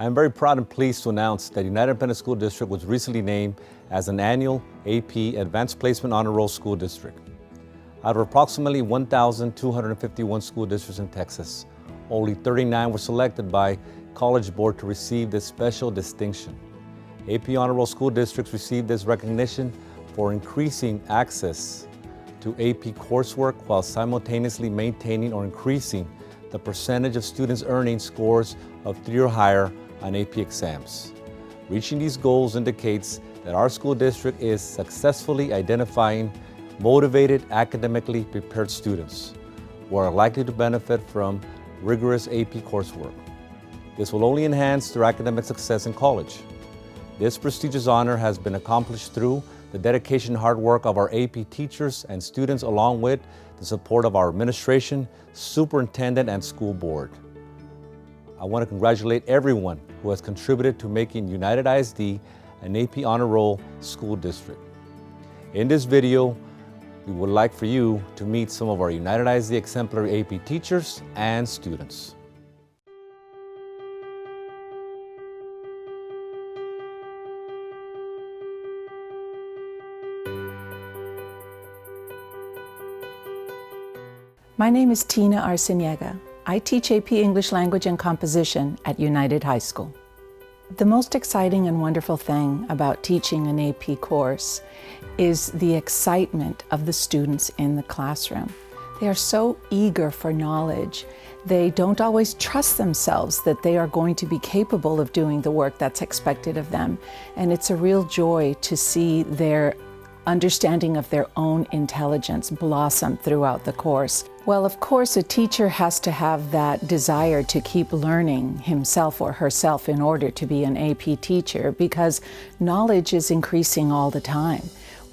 I am very proud and pleased to announce that United Independent School District was recently named as an annual AP Advanced Placement Honor Roll School District. Out of approximately 1,251 school districts in Texas, only 39 were selected by College Board to receive this special distinction. AP Honor Roll School Districts received this recognition for increasing access to AP coursework while simultaneously maintaining or increasing the percentage of students earning scores of 3 or higher on AP exams. Reaching these goals indicates that our school district is successfully identifying motivated, academically prepared students who are likely to benefit from rigorous AP coursework. This will only enhance their academic success in college. This prestigious honor has been accomplished through the dedication and hard work of our AP teachers and students, along with the support of our administration, superintendent, and school board. I want to congratulate everyone who has contributed to making United ISD an AP Honor Roll school district. In this video, we would like for you to meet some of our United ISD exemplary AP teachers and students. My name is Tina Arciniega. I teach AP English Language and Composition at United High School. The most exciting and wonderful thing about teaching an AP course is the excitement of the students in the classroom. They are so eager for knowledge. They don't always trust themselves that they are going to be capable of doing the work that's expected of them. And it's a real joy to see their understanding of their own intelligence blossom throughout the course. Well, of course, a teacher has to have that desire to keep learning himself or herself in order to be an AP teacher, because knowledge is increasing all the time.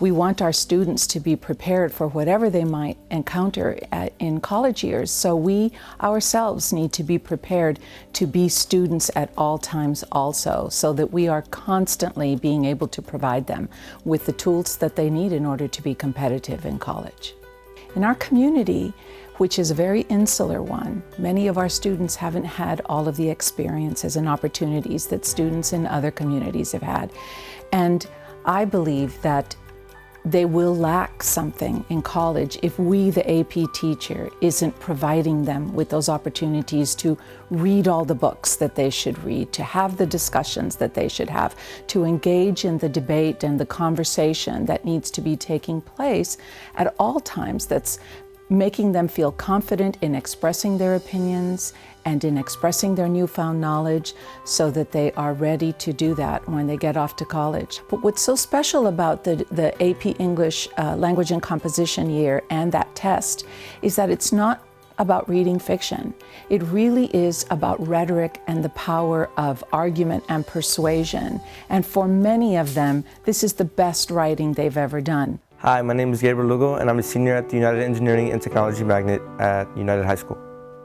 We want our students to be prepared for whatever they might encounter in college years. So we ourselves need to be prepared to be students at all times also, so that we are constantly being able to provide them with the tools that they need in order to be competitive in college. In our community, which is a very insular one, many of our students haven't had all of the experiences and opportunities that students in other communities have had. And I believe that they will lack something in college if we, the AP teacher, isn't providing them with those opportunities to read all the books that they should read, to have the discussions that they should have, to engage in the debate and the conversation that needs to be taking place at all times, that's making them feel confident in expressing their opinions and in expressing their newfound knowledge, so that they are ready to do that when they get off to college. But what's so special about the AP English Language and Composition year and that test is that it's not about reading fiction. It really is about rhetoric and the power of argument and persuasion. And for many of them, this is the best writing they've ever done. Hi, my name is Gabriel Lugo, and I'm a senior at the United Engineering and Technology Magnet at United High School.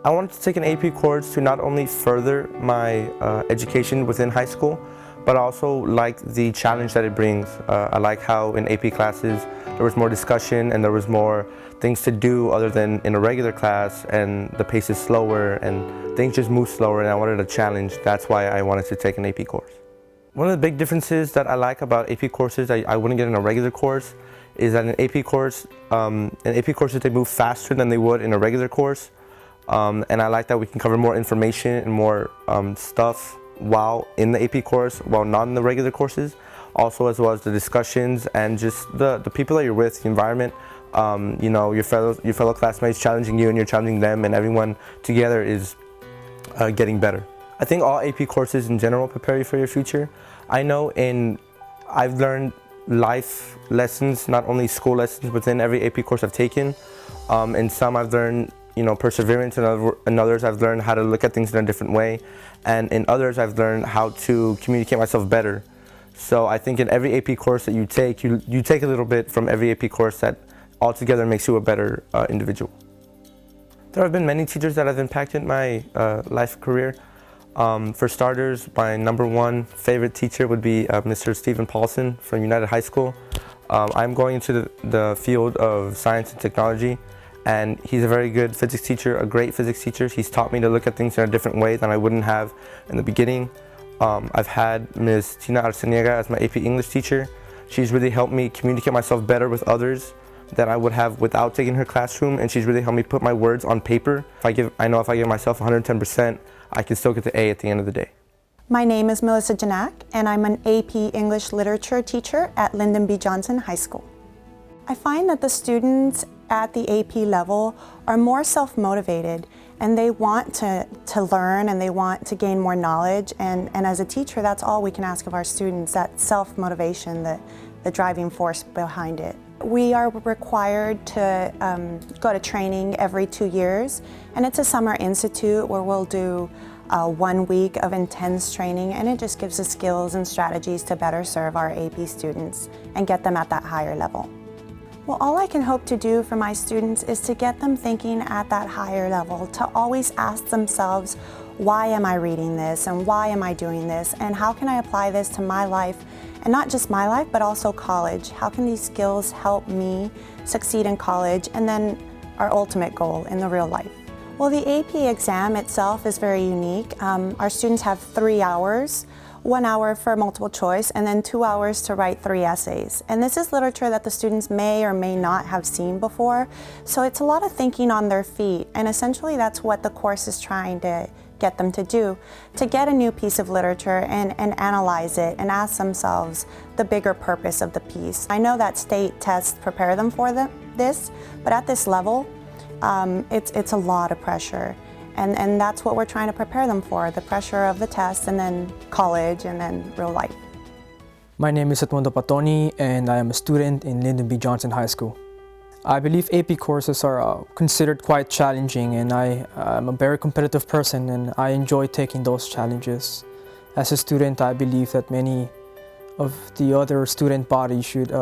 I wanted to take an AP course to not only further my education within high school, but also like the challenge that it brings. I like how in AP classes there was more discussion and there was more things to do other than in a regular class, and the pace is slower and things just move slower, and I wanted a challenge. That's why I wanted to take an AP course. One of the big differences that I like about AP courses I wouldn't get in a regular course is that in AP courses they move faster than they would in a regular course. And I like that we can cover more information and more stuff while in the AP course, while not in the regular courses. Also, as well as the discussions and just the people that you're with, the environment, you know, your fellow classmates challenging you and you're challenging them, and everyone together is getting better. I think all AP courses in general prepare you for your future. I know I've learned life lessons, not only school lessons, within every AP course I've taken. In some I've learned, you know, perseverance, and in others I've learned how to look at things in a different way, and in others I've learned how to communicate myself better. So I think in every AP course that you take a little bit from every AP course that altogether makes you a better individual. There have been many teachers that have impacted my life career. For starters, my number one favorite teacher would be Mr. Stephen Paulson from United High School. I'm going into the field of science and technology, and he's a very good physics teacher, a great physics teacher. He's taught me to look at things in a different way than I wouldn't have in the beginning. I've had Ms. Tina Arceniega as my AP English teacher. She's really helped me communicate myself better with others than I would have without taking her classroom, and she's really helped me put my words on paper. I know if I give myself 110%, I can still get the A at the end of the day. My name is Melissa Janak, and I'm an AP English Literature teacher at Lyndon B. Johnson High School. I find that the students at the AP level are more self-motivated, and they want to learn and they want to gain more knowledge, and as a teacher, that's all we can ask of our students, that self-motivation, the driving force behind it. We are required to go to training every 2 years, and it's a summer institute where we'll do 1 week of intense training, and it just gives us skills and strategies to better serve our AP students and get them at that higher level. Well, all I can hope to do for my students is to get them thinking at that higher level, to always ask themselves, why am I reading this, and why am I doing this, and how can I apply this to my life, and not just my life, but also college? How can these skills help me succeed in college, and then our ultimate goal in the real life? Well, the AP exam itself is very unique. Our students have 3 hours, 1 hour for multiple choice, and then 2 hours to write 3 essays. And this is literature that the students may or may not have seen before, so it's a lot of thinking on their feet, and essentially that's what the course is trying to get them to do, to get a new piece of literature and analyze it and ask themselves the bigger purpose of the piece. I know that state tests prepare them for this, but at this level, it's a lot of pressure. And that's what we're trying to prepare them for, the pressure of the test, and then college, and then real life. My name is Edmundo Patoni, and I am a student in Lyndon B. Johnson High School. I believe AP courses are considered quite challenging, and I am a very competitive person, and I enjoy taking those challenges. As a student, I believe that many of the other student bodies should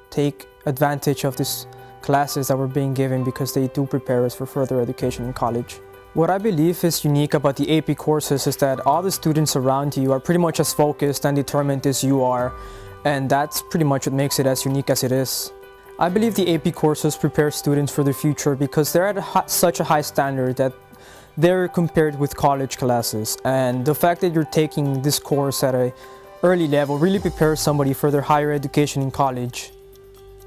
take advantage of these classes that we're being given, because they do prepare us for further education in college. What I believe is unique about the AP courses is that all the students around you are pretty much as focused and determined as you are, and that's pretty much what makes it as unique as it is. I believe the AP courses prepare students for the future because they're at such a high standard that they're compared with college classes, and the fact that you're taking this course at an early level really prepares somebody for their higher education in college.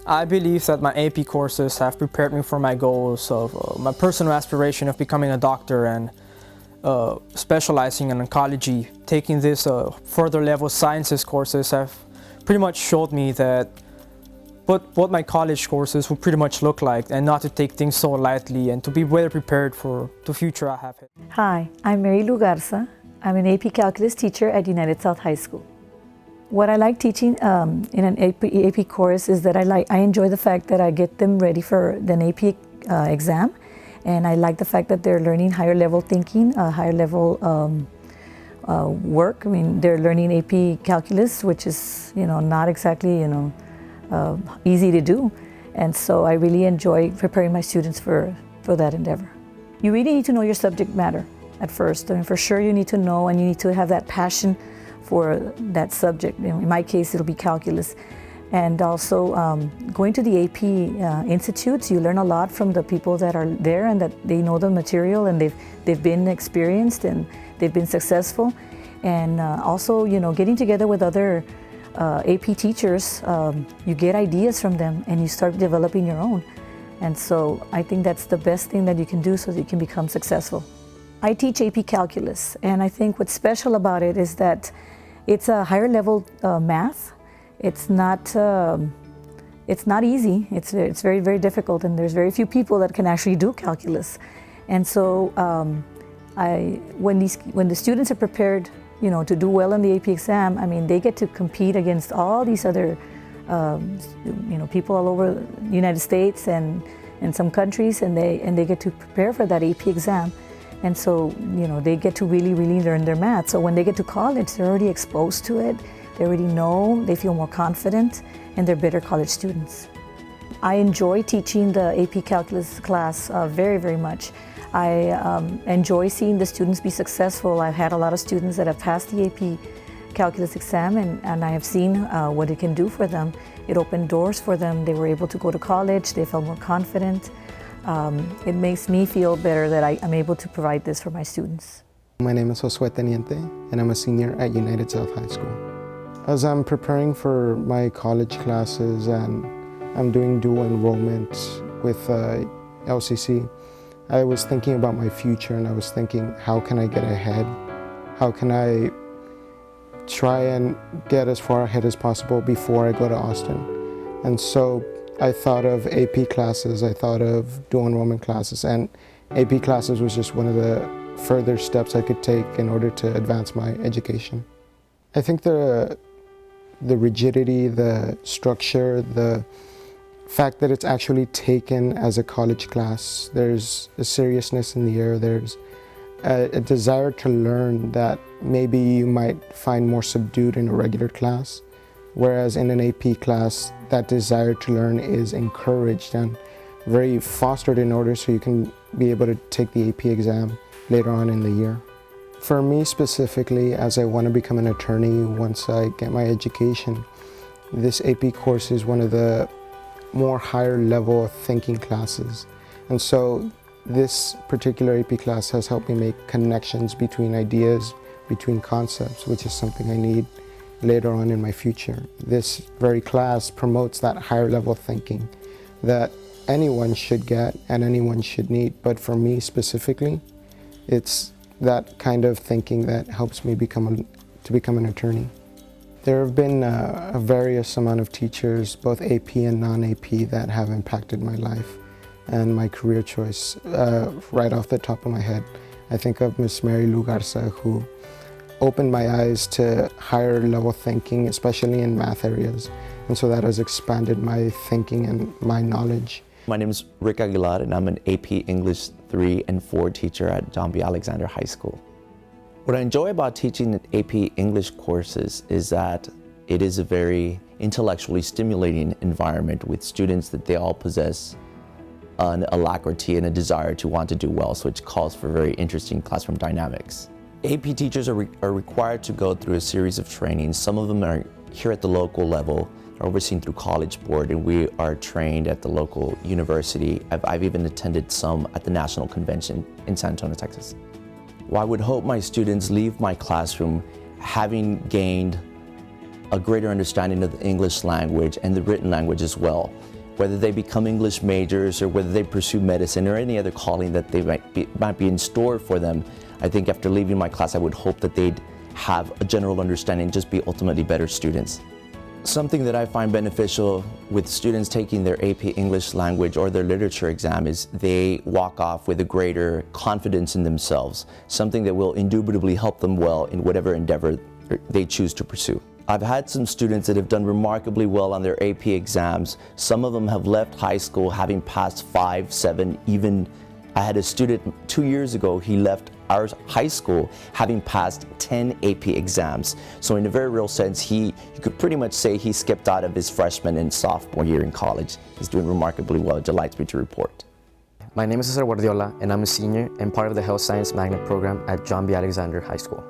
I believe that my AP courses have prepared me for my goals of my personal aspiration of becoming a doctor and specializing in oncology. Taking this further level sciences courses have pretty much showed me that what my college courses will pretty much look like, and not to take things so lightly, and to be well prepared for the future I have. Hi, I'm Mary Lou Garza. I'm an AP Calculus teacher at United South High School. What I like teaching in an AP course is that I enjoy the fact that I get them ready for an AP exam, and I like the fact that they're learning higher level thinking, higher level work. I mean, they're learning AP Calculus, which is not exactly easy to do, and so I really enjoy preparing my students for that endeavor. You really need to know your subject matter at first. I mean, for sure you need to know, and you need to have that passion for that subject. In my case, it'll be calculus. And also going to the AP institutes, you learn a lot from the people that are there, and that they know the material, and they've been experienced, and they've been successful. And also, getting together with other AP teachers, you get ideas from them, and you start developing your own. And so I think that's the best thing that you can do so that you can become successful. I teach AP Calculus, and I think what's special about it is that it's a higher level math. It's not easy. It's very, very difficult, and there's very few people that can actually do calculus. And so when the students are prepared, to do well in the AP exam, I mean, they get to compete against all these other, people all over the United States and some countries, and they get to prepare for that AP exam. And so, they get to really, really learn their math. So when they get to college, they're already exposed to it. They already know, they feel more confident, and they're better college students. I enjoy teaching the AP Calculus class very, very much. I enjoy seeing the students be successful. I've had a lot of students that have passed the AP Calculus exam, and I have seen what it can do for them. It opened doors for them. They were able to go to college. They felt more confident. It makes me feel better that I'm able to provide this for my students. My name is Josue Teniente, and I'm a senior at United South High School. As I'm preparing for my college classes and I'm doing dual enrollment with LCC, I was thinking about my future, and I was thinking, how can I get ahead? How can I try and get as far ahead as possible before I go to Austin? And so I thought of AP classes, I thought of dual enrollment classes, and AP classes was just one of the further steps I could take in order to advance my education. I think the rigidity, the structure, the fact that it's actually taken as a college class, there's a seriousness in the air, there's a desire to learn that maybe you might find more subdued in a regular class, whereas in an AP class, that desire to learn is encouraged and very fostered in order so you can be able to take the AP exam later on in the year. For me specifically, as I want to become an attorney once I get my education, this AP course is one of the more higher level thinking classes. And so this particular AP class has helped me make connections between ideas, between concepts, which is something I need later on in my future. This very class promotes that higher level thinking that anyone should get and anyone should need. But for me specifically, it's that kind of thinking that helps me become an attorney. There have been a various amount of teachers, both AP and non-AP, that have impacted my life and my career choice. Right off the top of my head, I think of Miss Mary Lou Garza, who opened my eyes to higher level thinking, especially in math areas. And so that has expanded my thinking and my knowledge. My name is Rick Aguilar, and I'm an AP English 3 and 4 teacher at John B. Alexander High School. What I enjoy about teaching AP English courses is that it is a very intellectually stimulating environment with students that they all possess an alacrity and a desire to want to do well, so it calls for very interesting classroom dynamics. AP teachers are required to go through a series of trainings. Some of them are here at the local level, overseen through College Board, and we are trained at the local university. I've even attended some at the National Convention in San Antonio, Texas. Well, I would hope my students leave my classroom having gained a greater understanding of the English language and the written language as well. Whether they become English majors or whether they pursue medicine or any other calling that they might be in store for them, I think after leaving my class, I would hope that they'd have a general understanding and just be ultimately better students. Something that I find beneficial with students taking their AP English language or their literature exam is they walk off with a greater confidence in themselves, something that will indubitably help them well in whatever endeavor they choose to pursue. I've had some students that have done remarkably well on their AP exams. Some of them have left high school having passed 5, 7, even I had a student 2 years ago, he left our high school having passed 10 AP exams. So in a very real sense, you could pretty much say he skipped out of his freshman and sophomore year in college. He's doing remarkably well. It delights me to report. My name is Cesar Guardiola, and I'm a senior and part of the Health Science Magnet program at John B. Alexander High School.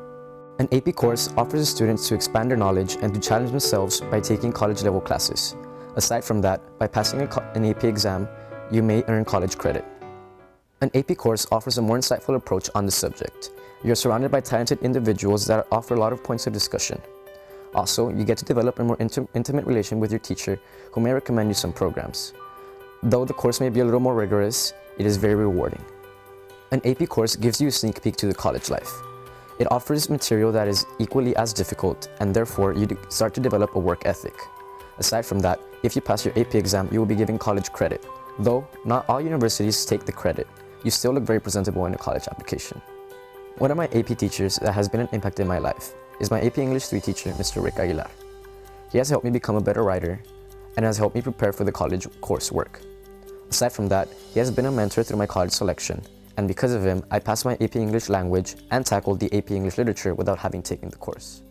An AP course offers the students to expand their knowledge and to challenge themselves by taking college-level classes. Aside from that, by passing an AP exam, you may earn college credit. An AP course offers a more insightful approach on the subject. You're surrounded by talented individuals that offer a lot of points of discussion. Also, you get to develop a more intimate relation with your teacher who may recommend you some programs. Though the course may be a little more rigorous, it is very rewarding. An AP course gives you a sneak peek to the college life. It offers material that is equally as difficult, and therefore you start to develop a work ethic. Aside from that, if you pass your AP exam, you will be given college credit. Though not all universities take the credit, you still look very presentable in a college application. One of my AP teachers that has been an impact in my life is my AP English 3 teacher, Mr. Rick Aguilar. He has helped me become a better writer and has helped me prepare for the college coursework. Aside from that, he has been a mentor through my college selection, and because of him, I passed my AP English language and tackled the AP English literature without having taken the course.